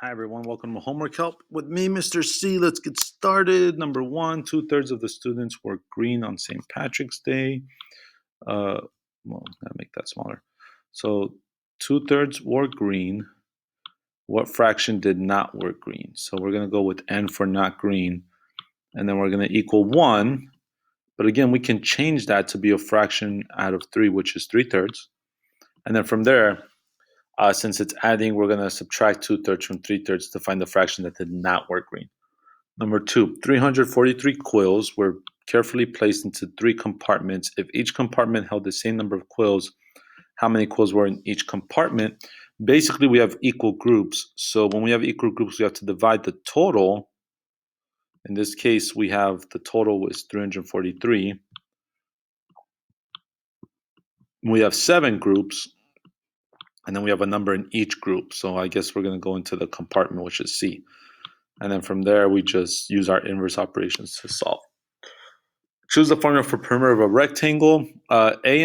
Hi everyone, welcome to Homework Help with me, Mr. C. Let's get started. Number one, 2/3 of the students wore green on St. Patrick's Day. Gotta make that smaller. So 2/3 wore green. What fraction did not wear green? So we're gonna go with n for not green, and then we're gonna equal 1. But again, we can change that to be a fraction out of 3, which is 3/3. And then from there, since it's adding, we're going to subtract 2/3 from 3/3 to find the fraction that did not wear green. Number two, 343 quills were carefully placed into 3 compartments. If each compartment held the same number of quills, how many quills were in each compartment? Basically, we have equal groups. So when we have equal groups, we have to divide the total. In this case, we have the total was 343. We have 7 groups. And then we have a number in each group. So I guess we're going to go into the compartment, which is C. And then from there, we just use our inverse operations to solve. Choose the formula for perimeter of a rectangle. C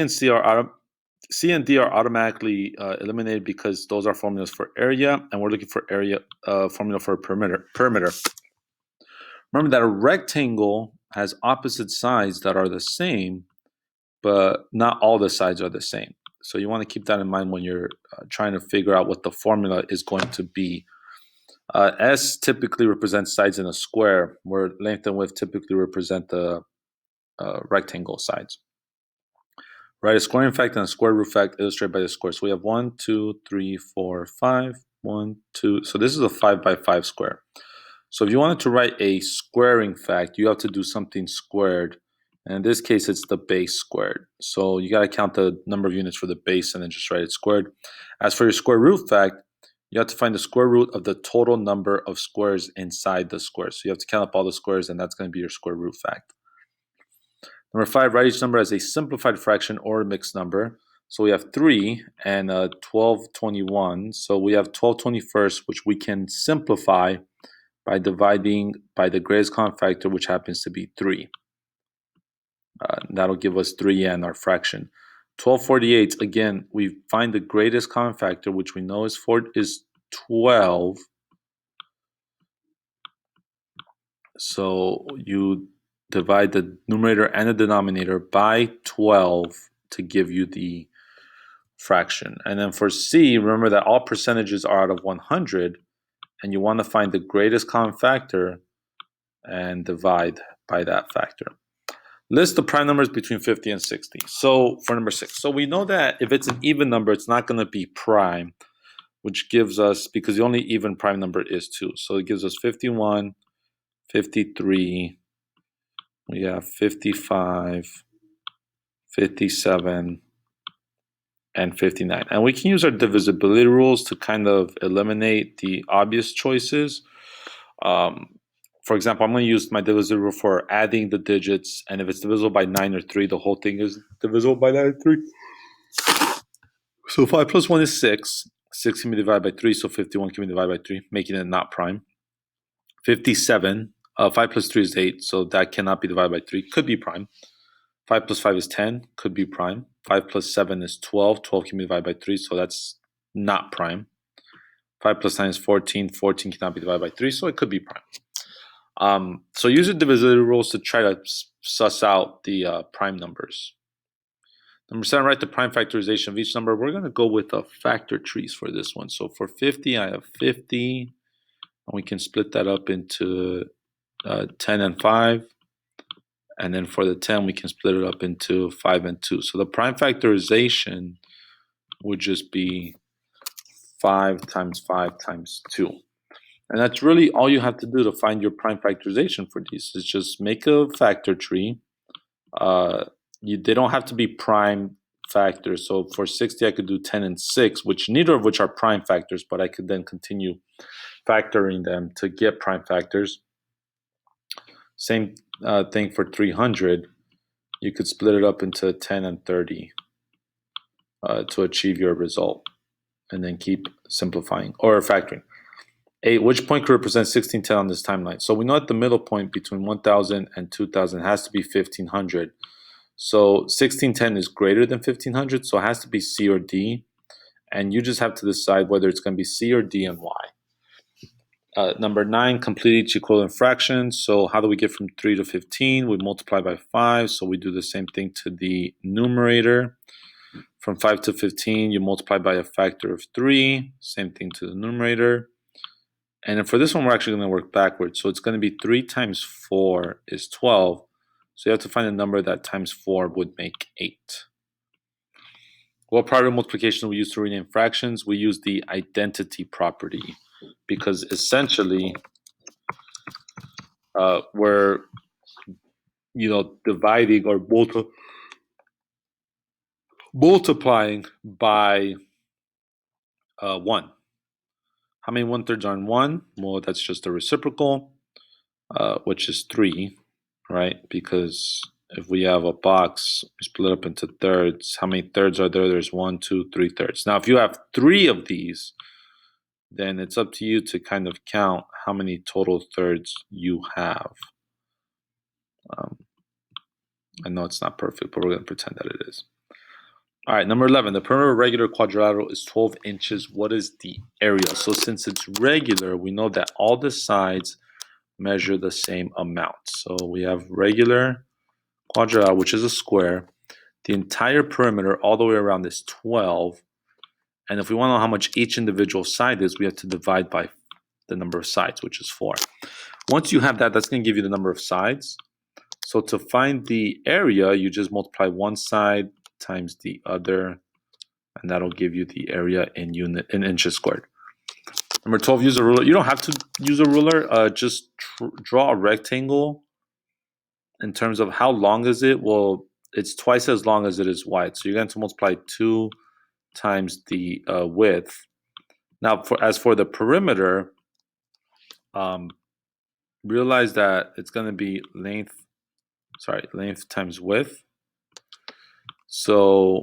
and D are automatically eliminated because those are formulas for area, and we're looking for area formula for a perimeter. Remember that a rectangle has opposite sides that are the same, but not all the sides are the same. So you want to keep that in mind when you're trying to figure out what the formula is going to be. S typically represents sides in a square, where length and width typically represent the rectangle sides. Write a squaring fact and a square root fact illustrated by the square. So we have 1, 2, 3, 4, 5. 1, 2. So this is a 5 by 5 square. So if you wanted to write a squaring fact, you have to do something squared. And in this case, it's the base squared. So you got to count the number of units for the base and then just write it squared. As for your square root fact, you have to find the square root of the total number of squares inside the square. So you have to count up all the squares, and that's going to be your square root fact. Number 5, write each number as a simplified fraction or a mixed number. So we have 3 and 12/21. So we have 12/21, which we can simplify by dividing by the greatest common factor, which happens to be 3. That'll give us 3n, our fraction. 12/48, again, we find the greatest common factor, which we know is 12. So you divide the numerator and the denominator by 12 to give you the fraction. And then for C, remember that all percentages are out of 100, and you want to find the greatest common factor and divide by that factor. List the prime numbers between 50 and 60. So for number 6, so we know that if it's an even number, it's not going to be prime, which gives us, because the only even prime number is 2. So it gives us 51, 53, we have 55, 57, and 59. And we can use our divisibility rules to kind of eliminate the obvious choices. For example, I'm going to use my divisibility rule for adding the digits, and if it's divisible by 9 or 3, the whole thing is divisible by 9 or 3. So 5 plus 1 is 6. 6 can be divided by 3, so 51 can be divided by 3, making it not prime. 57, 5 plus 3 is 8, so that cannot be divided by 3, could be prime. 5 plus 5 is 10, could be prime. 5 plus 7 is 12, 12 can be divided by 3, so that's not prime. 5 plus 9 is 14, 14 cannot be divided by 3, so it could be prime. So use the divisibility rules to try to suss out the prime numbers. Number 7, write the prime factorization of each number. We're going to go with factor trees for this one. So for 50, I have 50, and we can split that up into 10 and 5. And then for the 10, we can split it up into 5 and 2. So the prime factorization would just be 5 times 5 times 2. And that's really all you have to do to find your prime factorization for these, is just make a factor tree. They don't have to be prime factors. So for 60, I could do 10 and 6, which neither of which are prime factors, but I could then continue factoring them to get prime factors. Same thing for 300. You could split it up into 10 and 30 to achieve your result, and then keep simplifying or factoring. 8, which point could represent 1610 on this timeline? So we know that the middle point between 1000 and 2000 has to be 1500. So 1610 is greater than 1500, so it has to be C or D. And you just have to decide whether it's going to be C or D and why. Number 9, complete each equivalent fraction. So how do we get from 3 to 15? We multiply by 5. So we do the same thing to the numerator. From 5 to 15, you multiply by a factor of 3. Same thing to the numerator. And then for this one, we're actually going to work backwards. So it's going to be 3 times 4 is 12. So you have to find a number that times 4 would make 8. What property of multiplication do we use to rename fractions? We use the identity property, because essentially we're dividing or multiplying by 1. How many 1/3 are in 1? Well, that's just a reciprocal, which is 3, right? Because if we have a box, we split up into thirds. How many thirds are there? There's 1, 2, 3 thirds. Now, if you have 3 of these, then it's up to you to kind of count how many total thirds you have. I know it's not perfect, but we're going to pretend that it is. All right, number 11. The perimeter of a regular quadrilateral is 12 inches. What is the area? So since it's regular, we know that all the sides measure the same amount. So we have regular quadrilateral, which is a square. The entire perimeter all the way around is 12. And if we want to know how much each individual side is, we have to divide by the number of sides, which is 4. Once you have that, that's going to give you the number of sides. So to find the area, you just multiply one side times the other, and that'll give you the area in inches squared. Number 12, use a ruler. You don't have to use a ruler. Just draw a rectangle. In terms of how long is it? Well, it's twice as long as it is wide. So you're going to multiply 2 times the width. Now, as for the perimeter, realize that it's going to be length times width. So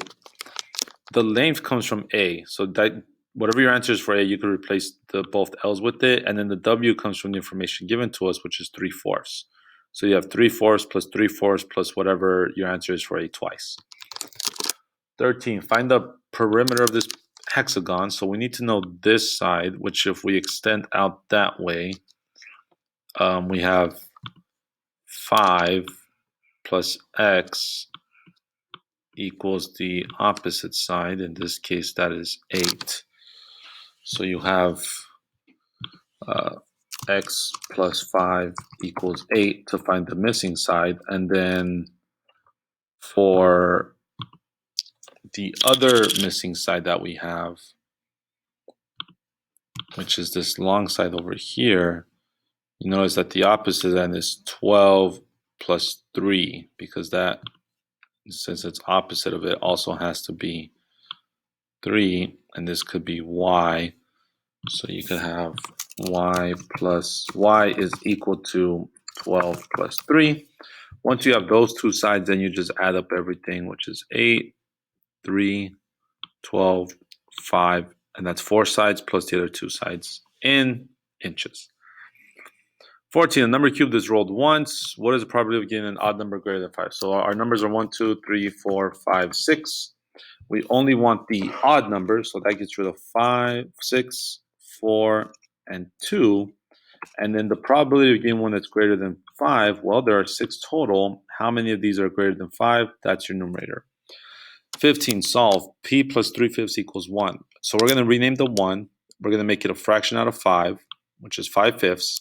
the length comes from A. So that whatever your answer is for A, you can replace both L's with it. And then the W comes from the information given to us, which is 3/4. So you have 3/4 plus 3/4 plus whatever your answer is for A twice. 13, find the perimeter of this hexagon. So we need to know this side, which if we extend out that way, we have 5 plus x equals the opposite side. In this case, that is 8. So you have x plus 5 equals 8 to find the missing side. And then for the other missing side that we have, which is this long side over here, you notice that the opposite end is 12 plus 3, because that, since it's opposite of it, also has to be 3, and this could be y. So you could have y plus y is equal to 12 plus 3. Once you have those two sides, then you just add up everything, which is 8, 3, 12, 5, and that's 4 sides plus the other 2 sides in inches. 14, a number cubed is rolled once. What is the probability of getting an odd number greater than 5? So our numbers are 1, 2, 3, 4, 5, 6. We only want the odd numbers, so that gets rid of 5, 6, 4, and 2. And then the probability of getting one that's greater than 5, well, there are 6 total. How many of these are greater than 5? That's your numerator. 15, solve. P plus 3/5 equals 1. So we're going to rename the 1. We're going to make it a fraction out of 5, which is 5/5.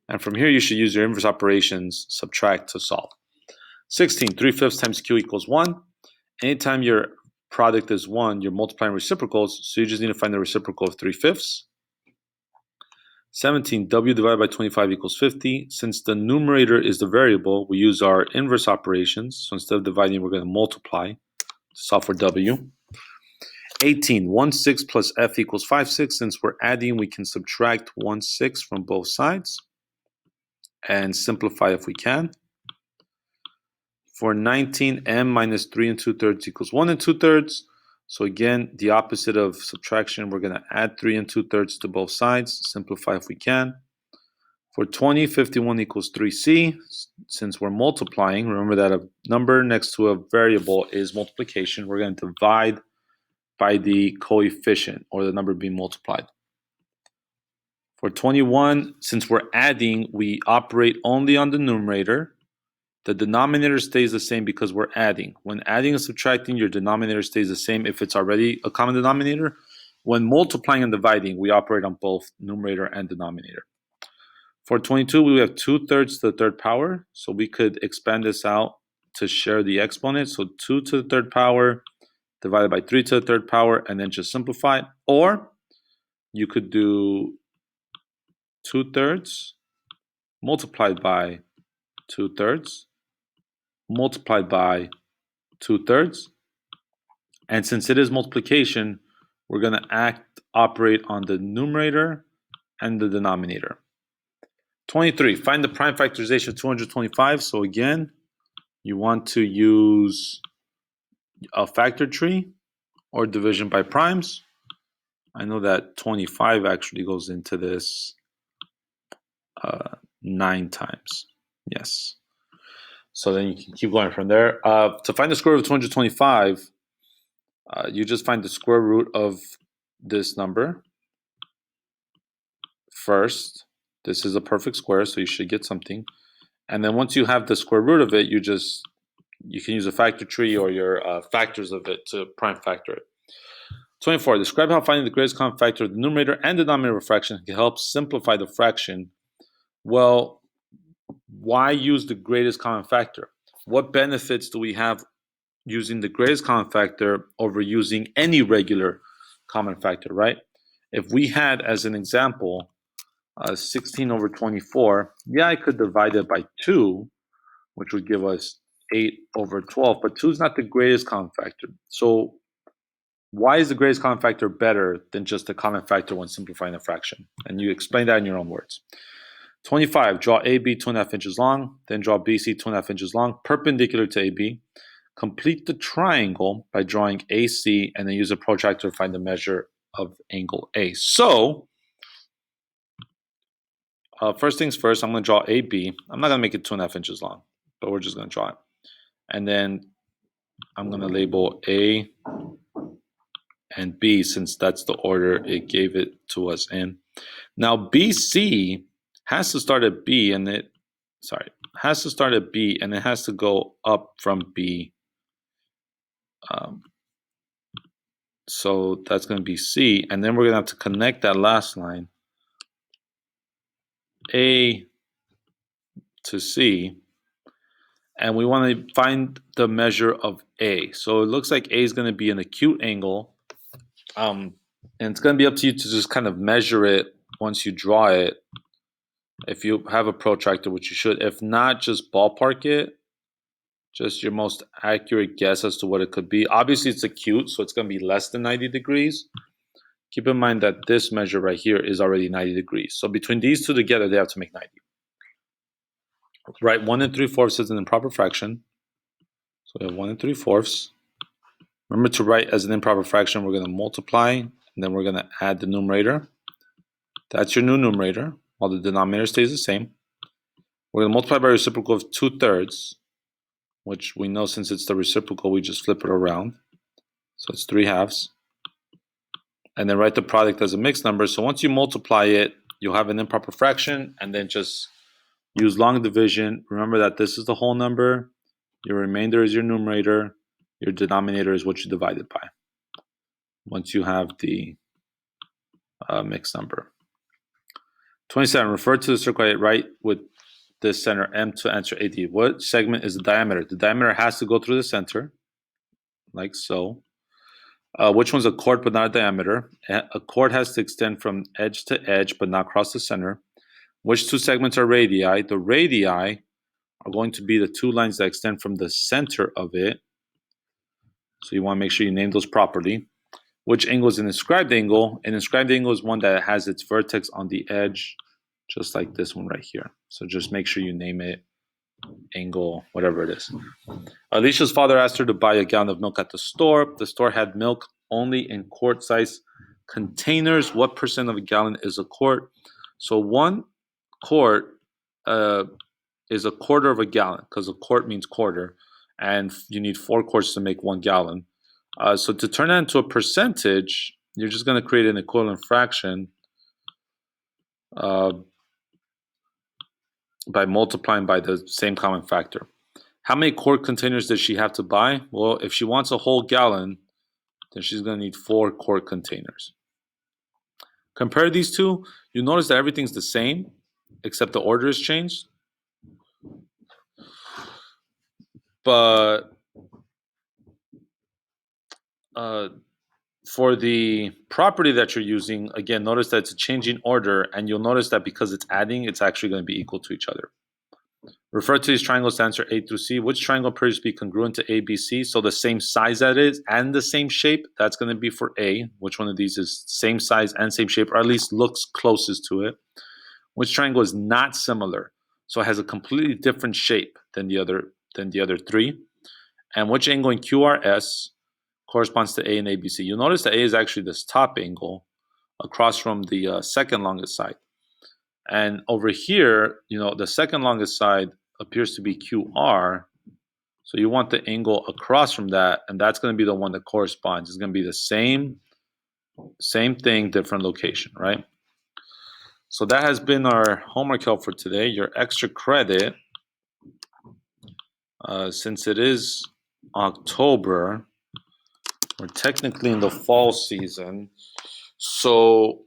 And from here, you should use your inverse operations, subtract to solve. 16, 3/5 times q equals 1. Anytime your product is 1, you're multiplying reciprocals, so you just need to find the reciprocal of 3/5. 17, w divided by 25 equals 50. Since the numerator is the variable, we use our inverse operations. So instead of dividing, we're going to multiply to solve for w. 18, 1/6 plus f equals 5/6. Since we're adding, we can subtract 1/6 from both sides and simplify if we can. For 19, m minus 3 2/3 equals 1 2/3. So again, the opposite of subtraction, we're going to add 3 2/3 to both sides, simplify if we can. For 20, 51 equals 3c. Since we're multiplying, remember that a number next to a variable is multiplication. We're going to divide by the coefficient, or the number being multiplied. For 21, since we're adding, we operate only on the numerator. The denominator stays the same because we're adding. When adding and subtracting, your denominator stays the same if it's already a common denominator. When multiplying and dividing, we operate on both numerator and denominator. For 22, we have 2/3 to the third power, so we could expand this out to share the exponent. So 2 to the third power divided by 3 to the third power, and then just simplify it. Or you could do 2/3 multiplied by 2/3 multiplied by 2/3. And since it is multiplication, we're going to operate on the numerator and the denominator. 23, find the prime factorization of 225. So again, you want to use a factor tree or division by primes. I know that 25 actually goes into this 9 times. Yes. So then you can keep going from there. To find the square root of 225, you just find the square root of this number first. This is a perfect square, so you should get something. And then once you have the square root of it, you can use a factor tree or your factors of it to prime factor it. 24. Describe how finding the greatest common factor of the numerator and denominator of a fraction can help simplify the fraction. Well, why use the greatest common factor? What benefits do we have using the greatest common factor over using any regular common factor, right? If we had, as an example, 16 over 24, yeah, I could divide it by 2, which would give us 8 over 12, but 2 is not the greatest common factor. So why is the greatest common factor better than just the common factor when simplifying a fraction? And you explain that in your own words. 25, draw AB 2.5 inches long, then draw BC 2.5 inches long, perpendicular to AB. Complete the triangle by drawing AC and then use a protractor to find the measure of angle A. So, first things first, I'm going to draw AB. I'm not going to make it 2.5 inches long, but we're just going to draw it. And then I'm going to label A and B since that's the order it gave it to us in. Now, BC has to start at B and it has to go up from B. So that's going to be C, and then we're going to have to connect that last line, A to C, and we want to find the measure of A. So it looks like A is going to be an acute angle, and it's going to be up to you to just kind of measure it once you draw it. If you have a protractor, which you should. If not, just ballpark it. Just your most accurate guess as to what it could be. Obviously, it's acute, so it's going to be less than 90 degrees. Keep in mind that this measure right here is already 90 degrees. So between these two together, they have to make 90. Right, 1 3/4 is an improper fraction. So we have 1 3/4. Remember to write as an improper fraction, we're going to multiply, and then we're going to add the numerator. That's your new numerator, while the denominator stays the same. We're going to multiply by a reciprocal of 2/3, which we know since it's the reciprocal, we just flip it around. So it's 3/2. And then write the product as a mixed number. So once you multiply it, you'll have an improper fraction, and then just use long division. Remember that this is the whole number. Your remainder is your numerator. Your denominator is what you divide it by. Once you have the mixed number. 27, refer to the circle right with the center M to answer AD. What segment is the diameter? The diameter has to go through the center, like so. Which one's a chord but not a diameter? A chord has to extend from edge to edge but not cross the center. Which two segments are radii? The radii are going to be the two lines that extend from the center of it. So you want to make sure you name those properly. Which angle is an inscribed angle? An inscribed angle is one that has its vertex on the edge, just like this one right here. So just make sure you name it angle, whatever it is. Alicia's father asked her to buy a gallon of milk at the store. The store had milk only in quart-size containers. What percent of a gallon is a quart? So 1 quart is a quarter of a gallon, because a quart means quarter, and you need 4 quarts to make 1 gallon. So to turn that into a percentage, you're just going to create an equivalent fraction. uh, by multiplying by the same common factor. How many quart containers does she have to buy? Well, if she wants a whole gallon, then she's going to need 4 quart containers. Compare these two, you notice that everything's the same, except the order is changed. But for the property that you're using, again, notice that it's a changing order, and you'll notice that because it's adding, it's actually going to be equal to each other. Refer to these triangles to answer A through C. Which triangle appears to be congruent to A, B, C? So the same size that is and the same shape, that's going to be for A. Which one of these is same size and same shape, or at least looks closest to it? Which triangle is not similar? So it has a completely different shape than the other three. And which angle in QRS corresponds to A and ABC? You'll notice that A is actually this top angle across from the second longest side. And over here, the second longest side appears to be QR. So you want the angle across from that, and that's going to be the one that corresponds. It's going to be the same thing, different location, right? So that has been our homework help for today. Your extra credit, since it is October, we're technically in the fall season. So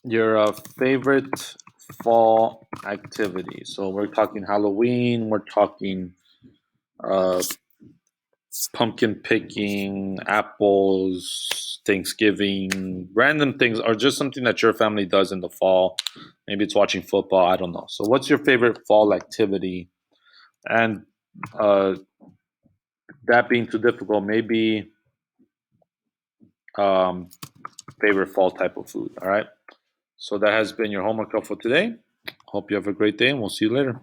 your favorite fall activity. So we're talking Halloween, we're talking pumpkin picking, apples, Thanksgiving, random things, or just something that your family does in the fall. Maybe it's watching football, I don't know. So what's your favorite fall activity? And that being too difficult, maybe favorite fall type of food. All right. So that has been your homework for today. Hope you have a great day, and we'll see you later.